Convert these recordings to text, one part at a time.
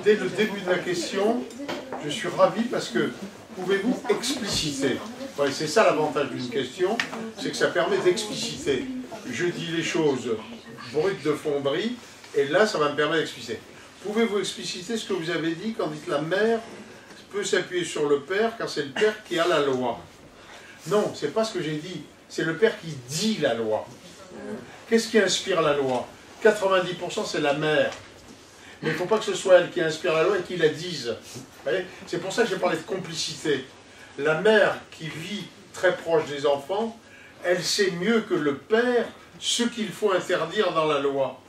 dès le début de la question, je suis ravi parce que pouvez-vous expliciter? Ouais, c'est ça l'avantage d'une question, c'est que ça permet d'expliciter. Je dis les choses brutes de fonderie, et là, ça va me permettre d'expliciter. Pouvez-vous expliciter ce que vous avez dit quand dites la mère peut s'appuyer sur le père, car c'est le père qui a la loi? Non, c'est pas ce que j'ai dit. C'est le père qui dit la loi. Qu'est-ce qui inspire la loi? 90% c'est la mère. Mais il ne faut pas que ce soit elle qui inspire la loi et qui la dise. C'est pour ça que j'ai parlé de complicité. La mère qui vit très proche des enfants, elle sait mieux que le père ce qu'il faut interdire dans la loi.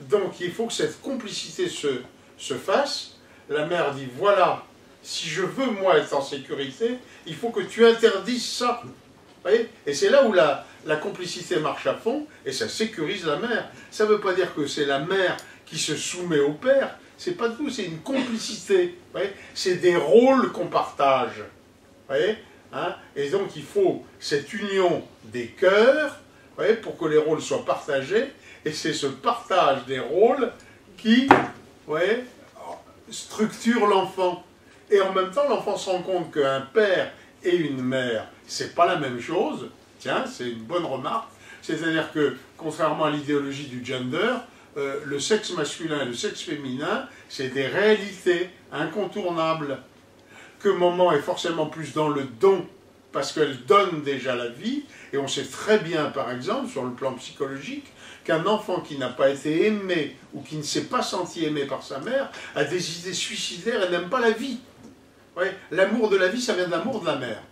Donc il faut que cette complicité se fasse. La mère dit, voilà, si je veux moi être en sécurité, il faut que tu interdises ça. Et c'est là où la complicité marche à fond, et ça sécurise la mère. Ça ne veut pas dire que c'est la mère qui se soumet au père, c'est pas tout, c'est une complicité. C'est des rôles qu'on partage. Et donc il faut cette union des cœurs pour que les rôles soient partagés, et c'est ce partage des rôles qui structure l'enfant. Et en même temps, l'enfant se rend compte qu'un père et une mère, c'est pas la même chose. Tiens, c'est une bonne remarque. C'est-à-dire que, contrairement à l'idéologie du gender, le sexe masculin et le sexe féminin, c'est des réalités incontournables. Que maman est forcément plus dans le don, parce qu'elle donne déjà la vie, et on sait très bien, par exemple, sur le plan psychologique, qu'un enfant qui n'a pas été aimé, ou qui ne s'est pas senti aimé par sa mère, a des idées suicidaires et n'aime pas la vie. L'amour de la vie, ça vient de l'amour de la mère.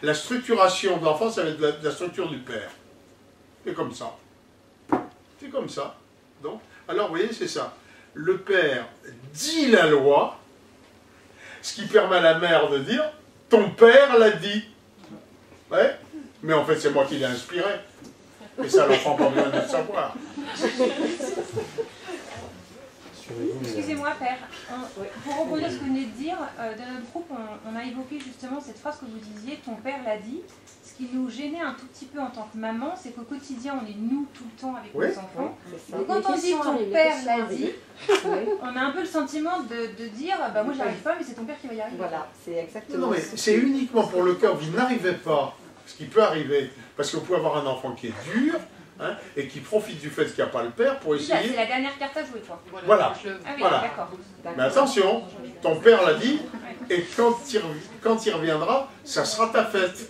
La structuration de l'enfant, ça vient de la structure du père. C'est comme ça. C'est comme ça. Donc, alors, vous voyez, c'est ça. Le père dit la loi, ce qui permet à la mère de dire « ton père l'a dit ». Mais en fait, c'est moi qui l'ai inspiré. Et ça, l'enfant n'a pas besoin de le savoir. Excusez-moi, père. Pour rebondir ce que vous venez de dire, dans notre groupe, on a évoqué justement cette phrase que vous disiez, ton père l'a dit. Ce qui nous gênait un tout petit peu en tant que maman, c'est qu'au quotidien, on est nous tout le temps avec nos enfants. Donc quand on dit ton père l'a dit, on a un peu le sentiment de dire, bah moi j'y arrive pas, mais c'est ton père qui va y arriver. Voilà, c'est exactement non, mais c'est uniquement pour le cas où vous n'arrivez pas, ce qui peut arriver, parce que vous pouvez avoir un enfant qui est dur, et qui profite du fait qu'il n'y a pas le père pour essayer... C'est la dernière carte à jouer, quoi. Voilà. Ah oui, voilà. D'accord. Mais attention, ton père l'a dit, et quand il reviendra, ça sera ta fête.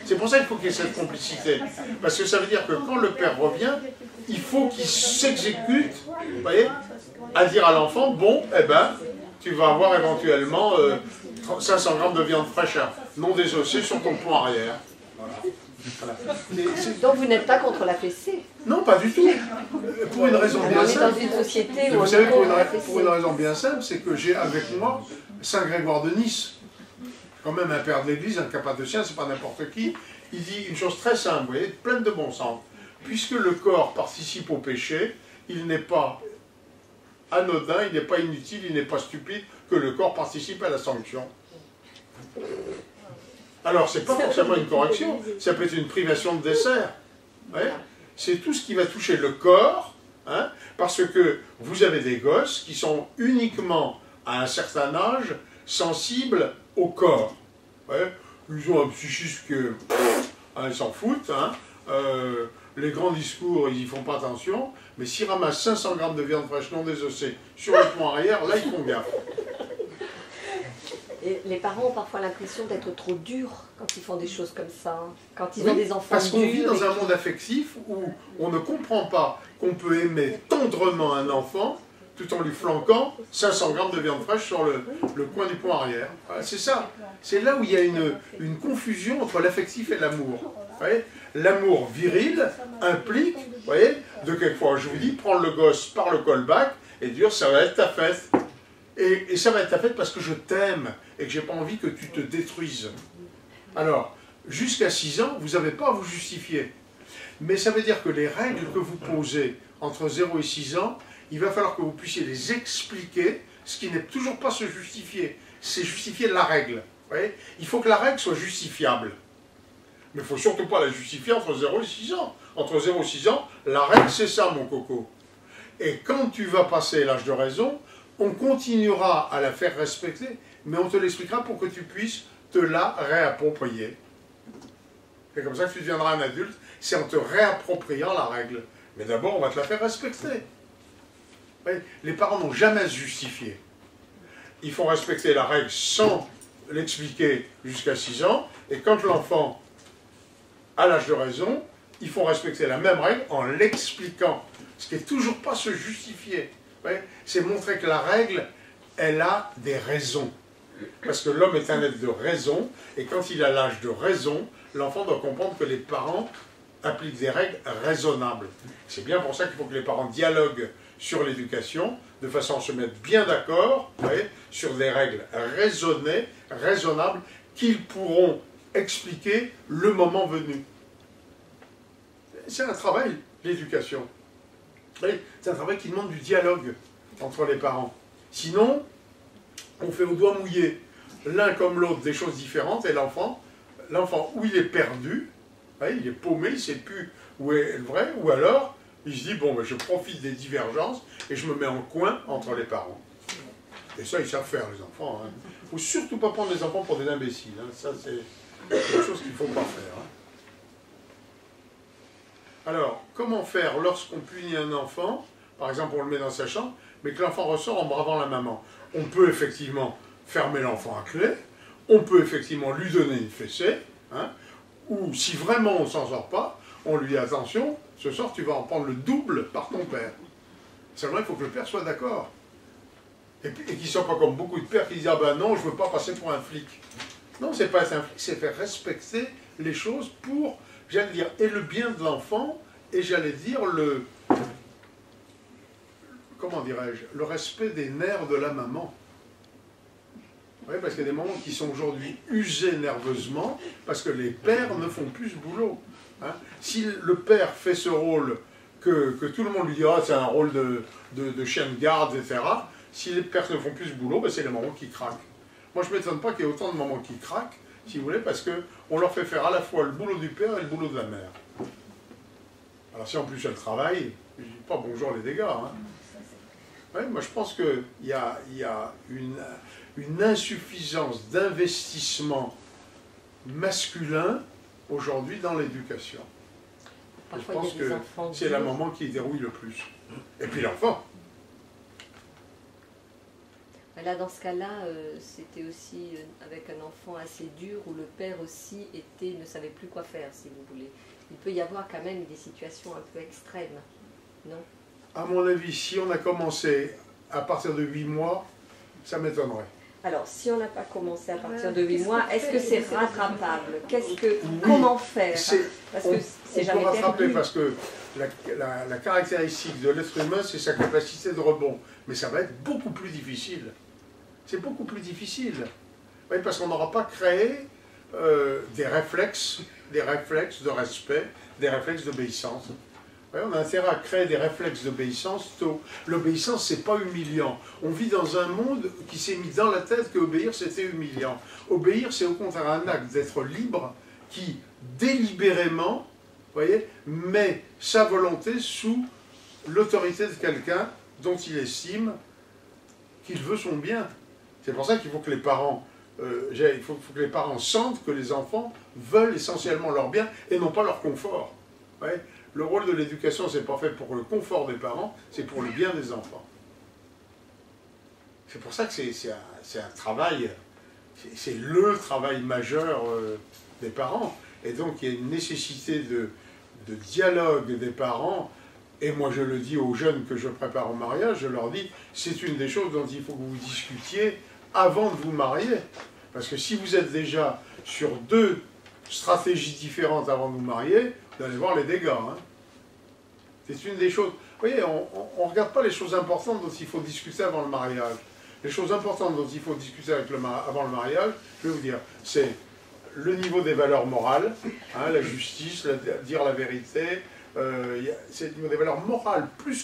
C'est pour ça qu'il faut qu'il y ait cette complicité. Parce que ça veut dire que quand le père revient, il faut qu'il s'exécute, vous voyez, à dire à l'enfant, bon, eh ben, tu vas avoir éventuellement 500 grammes de viande fraîche non désossée sur ton pont arrière. Voilà. Voilà. Donc vous n'êtes pas contre la fessée? Non, pas du tout. Pour une raison bien simple. On est dans une société où vous savez, pour une raison bien simple, c'est que j'ai avec moi Saint Grégoire de Nice, quand même un père de l'Église, un cappadocien, c'est pas n'importe qui. Il dit une chose très simple, vous voyez, pleine de bon sens. Puisque le corps participe au péché, il n'est pas anodin, il n'est pas inutile, il n'est pas stupide que le corps participe à la sanction. Alors, c'est pas forcément une correction, ça peut être une privation de dessert. C'est tout ce qui va toucher le corps, parce que vous avez des gosses qui sont uniquement, à un certain âge, sensibles au corps. Ils ont un psychisme que... ils s'en foutent, les grands discours, ils n'y font pas attention, mais s'ils ramassent 500 grammes de viande fraîche non désossée sur le pont arrière, là, ils font gaffe. Et les parents ont parfois l'impression d'être trop durs quand ils font des choses comme ça, quand ils ont des enfants parce qu'on vit durs dans un monde affectif où on ne comprend pas qu'on peut aimer tendrement un enfant tout en lui flanquant 500 grammes de viande fraîche sur le coin du pont arrière. C'est ça. C'est là où il y a une confusion entre l'affectif et l'amour. L'amour viril implique, vous voyez, de quelquefois, je vous dis, prendre le gosse par le callback et dire ça va être ta fête. Et ça va être ta fête parce que je t'aime et que j'ai pas envie que tu te détruises. Alors, jusqu'à 6 ans, vous n'avez pas à vous justifier. Mais ça veut dire que les règles que vous posez entre 0 et 6 ans, il va falloir que vous puissiez les expliquer, ce qui n'est toujours pas se justifier. C'est justifier la règle. Vous voyez, il faut que la règle soit justifiable. Mais il ne faut surtout pas la justifier entre 0 et 6 ans. Entre 0 et 6 ans, la règle c'est ça, mon coco. Et quand tu vas passer l'âge de raison, On continuera à la faire respecter, mais on te l'expliquera pour que tu puisses te la réapproprier. C'est comme ça que tu deviendras un adulte, c'est en te réappropriant la règle. Mais d'abord, on va te la faire respecter. Oui, les parents n'ont jamais à se justifier. Ils font respecter la règle sans l'expliquer jusqu'à 6 ans, et quand l'enfant a l'âge de raison, ils font respecter la même règle en l'expliquant. Ce qui n'est toujours pas se justifier. C'est montrer que la règle, elle a des raisons. Parce que l'homme est un être de raison, et quand il a l'âge de raison, l'enfant doit comprendre que les parents appliquent des règles raisonnables. C'est bien pour ça qu'il faut que les parents dialoguent sur l'éducation, de façon à se mettre bien d'accord sur des règles raisonnées, raisonnables, qu'ils pourront expliquer le moment venu. C'est un travail, l'éducation. C'est un travail qui demande du dialogue entre les parents. Sinon, on fait au doigt mouillé, l'un comme l'autre, des choses différentes, et l'enfant, où il est perdu, il est paumé, il ne sait plus où est le vrai, ou alors, il se dit, bon, ben, je profite des divergences, et je me mets en coin entre les parents. Et ça, ils savent faire, les enfants. Il ne faut surtout pas prendre les enfants pour des imbéciles. Ça, c'est quelque chose qu'il ne faut pas faire. Alors, comment faire lorsqu'on punit un enfant? Par exemple, on le met dans sa chambre, mais que l'enfant ressort en bravant la maman. On peut effectivement fermer l'enfant à clé, on peut effectivement lui donner une fessée, ou si vraiment on ne s'en sort pas, on lui dit attention, ce soir tu vas en prendre le double par ton père. Seulement il faut que le père soit d'accord. Et qu'il ne soit pas comme beaucoup de pères qui disent ah ben non, je ne veux pas passer pour un flic. Non, c'est pas être un flic, c'est faire respecter les choses pour, j'allais dire, et le bien de l'enfant, et j'allais dire comment dirais-je, le respect des nerfs de la maman. Oui, parce qu'il y a des mamans qui sont aujourd'hui usées nerveusement parce que les pères ne font plus ce boulot. Si le père fait ce rôle que tout le monde lui dira c'est un rôle de chien de garde, etc., si les pères ne font plus ce boulot, ben c'est les mamans qui craquent. Moi, je ne m'étonne pas qu'il y ait autant de mamans qui craquent, si vous voulez, parce qu'on leur fait faire à la fois le boulot du père et le boulot de la mère. Alors si en plus elle travaille, je ne dis pas bonjour les dégâts. Ouais, moi je pense qu'il y a une insuffisance d'investissement masculin aujourd'hui dans l'éducation. Je pense que c'est la maman qui dérouille le plus. Et puis l'enfant. Là, dans ce cas-là, c'était aussi avec un enfant assez dur où le père aussi ne savait plus quoi faire, si vous voulez. Il peut y avoir quand même des situations un peu extrêmes, non? À mon avis, si on a commencé à partir de 8 mois, ça m'étonnerait. Alors, si on n'a pas commencé à partir de 8 mois, est-ce que c'est rattrapable? Comment faire? Parce que c'est jamais rattraper perdu. Parce que la caractéristique de l'être humain, c'est sa capacité de rebond. Mais ça va être beaucoup plus difficile. C'est beaucoup plus difficile. Oui, parce qu'on n'aura pas créé des réflexes de respect, des réflexes d'obéissance. Ouais, on a intérêt à créer des réflexes d'obéissance tôt. L'obéissance, c'est pas humiliant. On vit dans un monde qui s'est mis dans la tête qu'obéir, c'était humiliant. Obéir, c'est au contraire un acte d'être libre qui, délibérément, voyez, met sa volonté sous l'autorité de quelqu'un dont il estime qu'il veut son bien. C'est pour ça qu'il faut que les parents, il faut que les parents sentent que les enfants veulent essentiellement leur bien et non pas leur confort. Ouais. Le rôle de l'éducation, c'est pas fait pour le confort des parents, c'est pour le bien des enfants. C'est pour ça que c'est un travail, c'est le travail majeur des parents. Et donc il y a une nécessité de dialogue des parents. Et moi je le dis aux jeunes que je prépare au mariage, je leur dis, c'est une des choses dont il faut que vous discutiez avant de vous marier. Parce que si vous êtes déjà sur 2 stratégies différentes avant de vous marier, vous allez voir les dégâts. C'est une des choses... Vous voyez, on ne regarde pas les choses importantes dont il faut discuter avant le mariage. Les choses importantes dont il faut discuter avant le mariage, je vais vous dire, c'est le niveau des valeurs morales, la justice, dire la vérité, c'est le niveau des valeurs morales plus